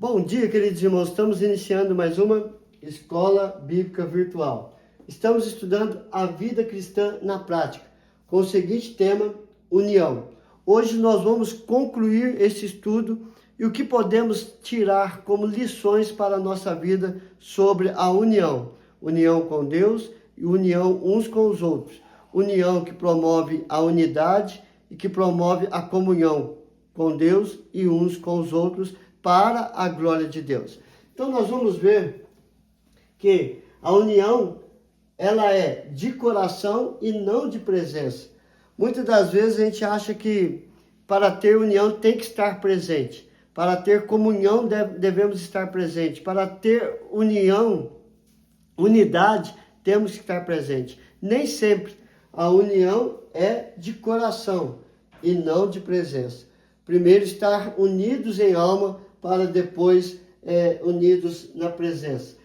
Bom dia, queridos irmãos. Estamos iniciando mais uma Escola Bíblica Virtual. Estamos estudando a vida cristã na prática, com o seguinte tema, união. Hoje nós vamos concluir esse estudo e o que podemos tirar como lições para a nossa vida sobre a união. União com Deus e união uns com os outros. União que promove a unidade e que promove a comunhão com Deus e uns com os outros para a glória de Deus. Então nós vamos ver que a união, ela é de coração e não de presença. Muitas das vezes a gente acha que para ter união tem que estar presente. Para ter comunhão devemos estar presente. Para ter unidade, temos que estar presente. Nem sempre a união é de coração e não de presença. Primeiro estar unidos em alma, para depois unidos na presença.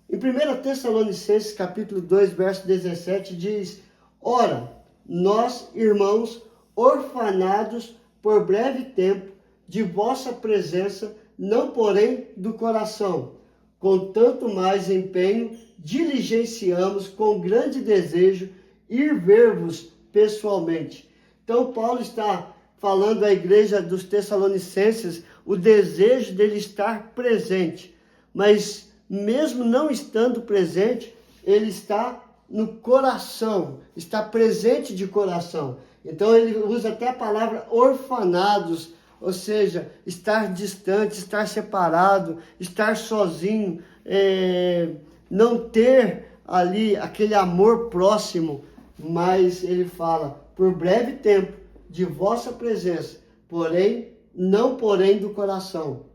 Em 1 Tessalonicenses capítulo 2, verso 17, diz: Ora, nós, irmãos, orfanados por breve tempo de vossa presença, não porém do coração, com tanto mais empenho, diligenciamos com grande desejo ir ver-vos pessoalmente. Então Paulo está falando à igreja dos Tessalonicenses o desejo dele estar presente, mas mesmo não estando presente, ele está no coração, está presente de coração. Então ele usa até a palavra orfanados, ou seja, estar distante, estar separado, estar sozinho, não ter ali aquele amor próximo, mas ele fala, por breve tempo, de vossa presença, não porém do coração,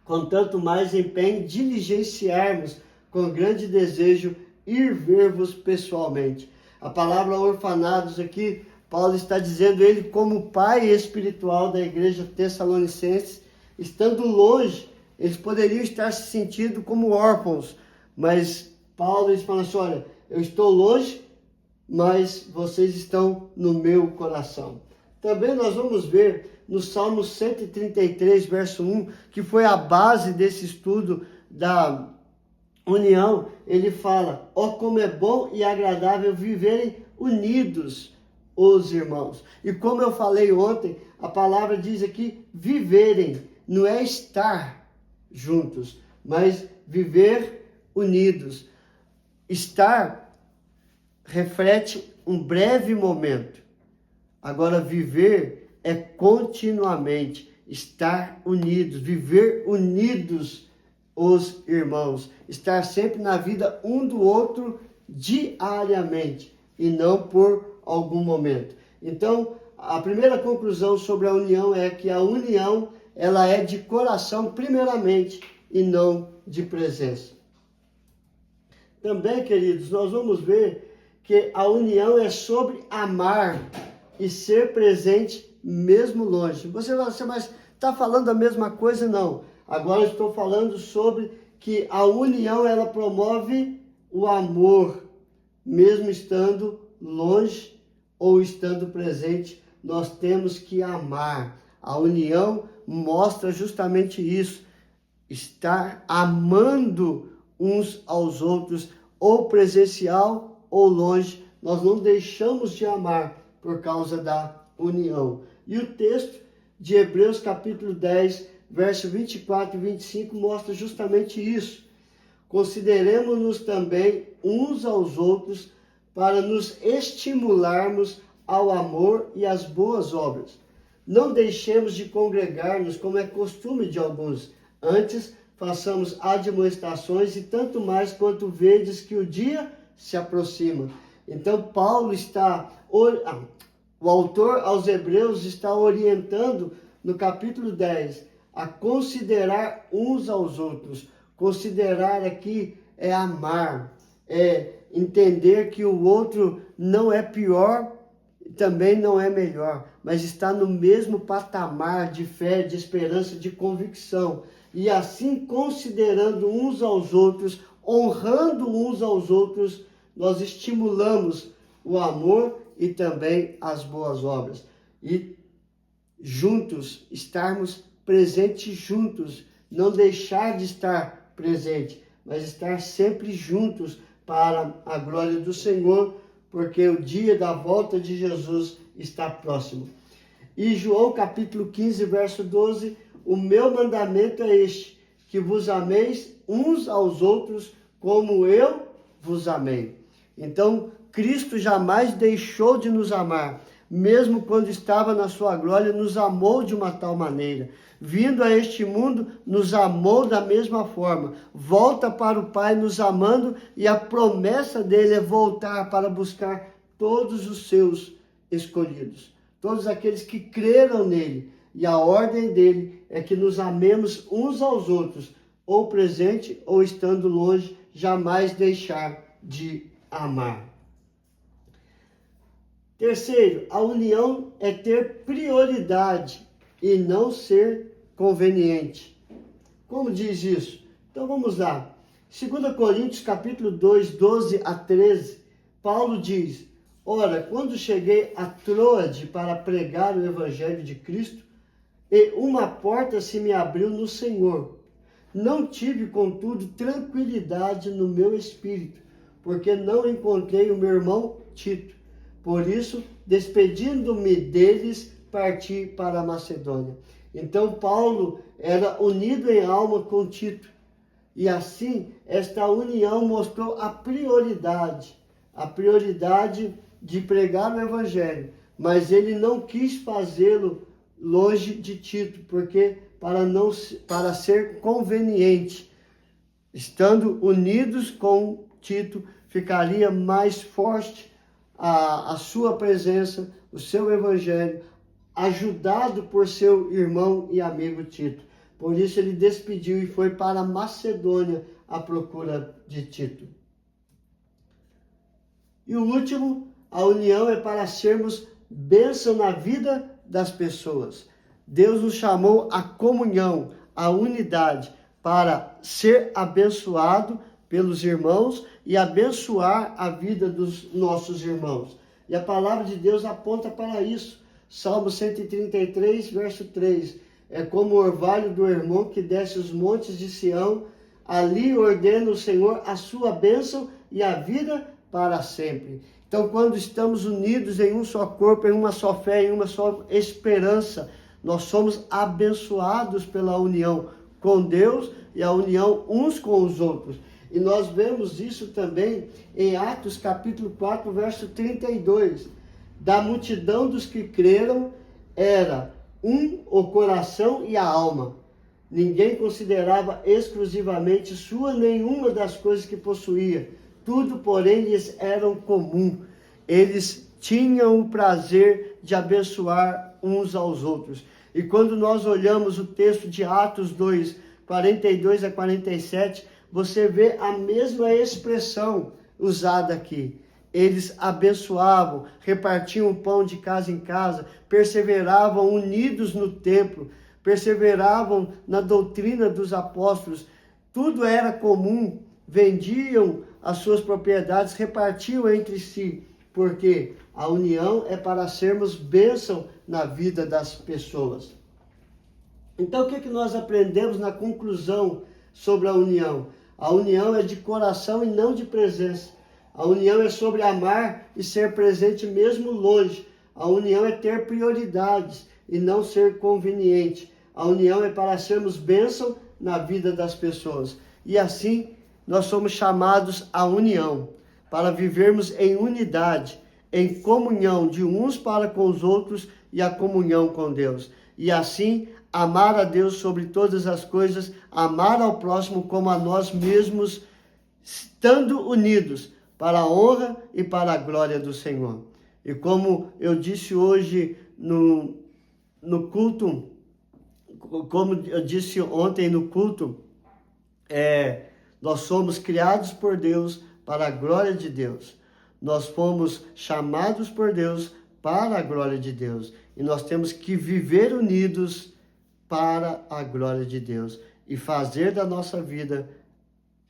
com tanto mais empenho diligenciarmos com grande desejo ir ver-vos pessoalmente. A palavra orfanados aqui, Paulo está dizendo ele como pai espiritual da igreja tessalonicense, estando longe, eles poderiam estar se sentindo como órfãos, mas Paulo fala assim, olha, eu estou longe, mas vocês estão no meu coração. Também nós vamos ver no Salmo 133, verso 1, que foi a base desse estudo da união. Ele fala, ó como é bom e agradável viverem unidos os irmãos. E como eu falei ontem, a palavra diz aqui viverem, não é estar juntos, mas viver unidos. Estar reflete um breve momento. Agora, viver é continuamente estar unidos, viver unidos os irmãos, estar sempre na vida um do outro diariamente e não por algum momento. Então, a primeira conclusão sobre a união é que a união, ela é de coração primeiramente e não de presença. Também, queridos, nós vamos ver que a união é sobre amar e ser presente mesmo longe. Você vai dizer, mas está falando a mesma coisa? Não. Agora eu estou falando sobre que a união, ela promove o amor, mesmo estando longe ou estando presente, nós temos que amar. A união mostra justamente isso, estar amando uns aos outros, ou presencial ou longe, nós não deixamos de amar por causa da união. E o texto de Hebreus capítulo 10, verso 24 e 25 mostra justamente isso. Consideremos-nos também uns aos outros para nos estimularmos ao amor e às boas obras. Não deixemos de congregar-nos como é costume de alguns. Antes, façamos admoestações e tanto mais quanto vedes que o dia se aproxima. Então, o autor aos Hebreus está orientando no capítulo 10 a considerar uns aos outros. Considerar aqui é amar, é entender que o outro não é pior, também não é melhor, mas está no mesmo patamar de fé, de esperança, de convicção. E assim, considerando uns aos outros, honrando uns aos outros, nós estimulamos o amor e também as boas obras. E juntos, estarmos presentes juntos, não deixar de estar presente, mas estar sempre juntos para a glória do Senhor, porque o dia da volta de Jesus está próximo. E João capítulo 15, verso 12, o meu mandamento é este, que vos ameis uns aos outros como eu vos amei. Então, Cristo jamais deixou de nos amar, mesmo quando estava na sua glória, nos amou de uma tal maneira. Vindo a este mundo, nos amou da mesma forma. Volta para o Pai nos amando, e a promessa dele é voltar para buscar todos os seus escolhidos, todos aqueles que creram nele. E a ordem dele é que nos amemos uns aos outros, ou presente ou estando longe, jamais deixar de amar. Terceiro, a união é ter prioridade e não ser conveniente. Como diz isso? Então vamos lá. 2 Coríntios capítulo 2, 12 a 13, Paulo diz: ora, quando cheguei a Troade para pregar o evangelho de Cristo, e uma porta se me abriu no Senhor, não tive, contudo, tranquilidade no meu espírito, porque não encontrei o meu irmão Tito. Por isso, despedindo-me deles, parti para a Macedônia. Então, Paulo era unido em alma com Tito. E assim, esta união mostrou a prioridade de pregar o Evangelho. Mas ele não quis fazê-lo longe de Tito, porque para ser conveniente. Estando unidos com Tito, ficaria mais forte a sua presença, o seu evangelho, ajudado por seu irmão e amigo Tito. Por isso ele despediu e foi para Macedônia à procura de Tito. E o último, a união é para sermos bênção na vida das pessoas. Deus nos chamou à comunhão, à unidade, para ser abençoado pelos irmãos e abençoar a vida dos nossos irmãos. E a palavra de Deus aponta para isso. Salmo 133, verso 3. É como o orvalho do irmão que desce os montes de Sião, ali ordena o Senhor a sua bênção e a vida para sempre. Então, quando estamos unidos em um só corpo, em uma só fé, em uma só esperança, nós somos abençoados pela união com Deus e a união uns com os outros. E nós vemos isso também em Atos capítulo 4, verso 32. Da multidão dos que creram, era o coração e a alma. Ninguém considerava exclusivamente sua nenhuma das coisas que possuía. Tudo, porém, lhes era comum. Eles tinham o prazer de abençoar uns aos outros. E quando nós olhamos o texto de Atos 2, 42 a 47, você vê a mesma expressão usada aqui. Eles abençoavam, repartiam o pão de casa em casa, perseveravam unidos no templo, perseveravam na doutrina dos apóstolos. Tudo era comum, vendiam as suas propriedades, repartiam entre si, porque a união é para sermos bênção na vida das pessoas. Então, o que nós aprendemos na conclusão sobre a união? A união é de coração e não de presença. A união é sobre amar e ser presente mesmo longe. A união é ter prioridades e não ser conveniente. A união é para sermos bênção na vida das pessoas. E assim, nós somos chamados à união, para vivermos em unidade, em comunhão de uns para com os outros e a comunhão com Deus. E assim, amar a Deus sobre todas as coisas, amar ao próximo como a nós mesmos, estando unidos para a honra e para a glória do Senhor. E como eu disse hoje no culto, como eu disse ontem no culto, nós somos criados por Deus para a glória de Deus. Nós fomos chamados por Deus para a glória de Deus. E nós temos que viver unidos para a glória de Deus e fazer da nossa vida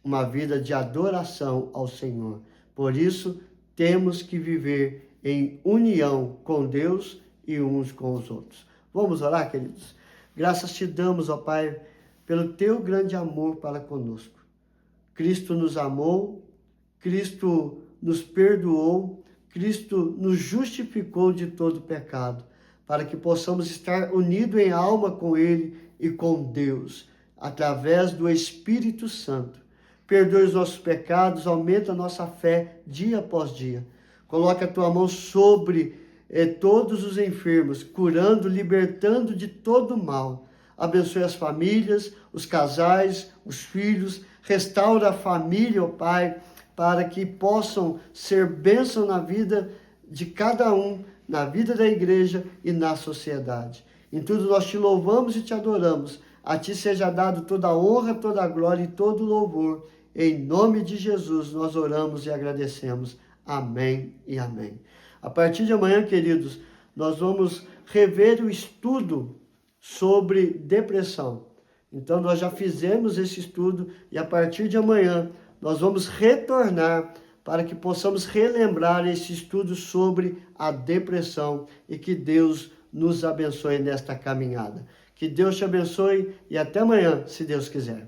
uma vida de adoração ao Senhor. Por isso, temos que viver em união com Deus e uns com os outros. Vamos orar, queridos? Graças te damos, ó Pai, pelo teu grande amor para conosco. Cristo nos amou, Cristo nos perdoou, Cristo nos justificou de todo pecado, para que possamos estar unidos em alma com Ele e com Deus, através do Espírito Santo. Perdoe os nossos pecados, aumenta a nossa fé dia após dia. Coloque a tua mão sobre todos os enfermos, curando, libertando de todo mal. Abençoe as famílias, os casais, os filhos. Restaura a família, ó Pai, para que possam ser bênção na vida de cada um, na vida da igreja e na sociedade. Em tudo nós te louvamos e te adoramos. A ti seja dado toda a honra, toda a glória e todo o louvor. Em nome de Jesus nós oramos e agradecemos. Amém e amém. A partir de amanhã, queridos, nós vamos rever o estudo sobre depressão. Então, nós já fizemos esse estudo e a partir de amanhã nós vamos retornar para que possamos relembrar esse estudo sobre a depressão e que Deus nos abençoe nesta caminhada. Que Deus te abençoe e até amanhã, se Deus quiser.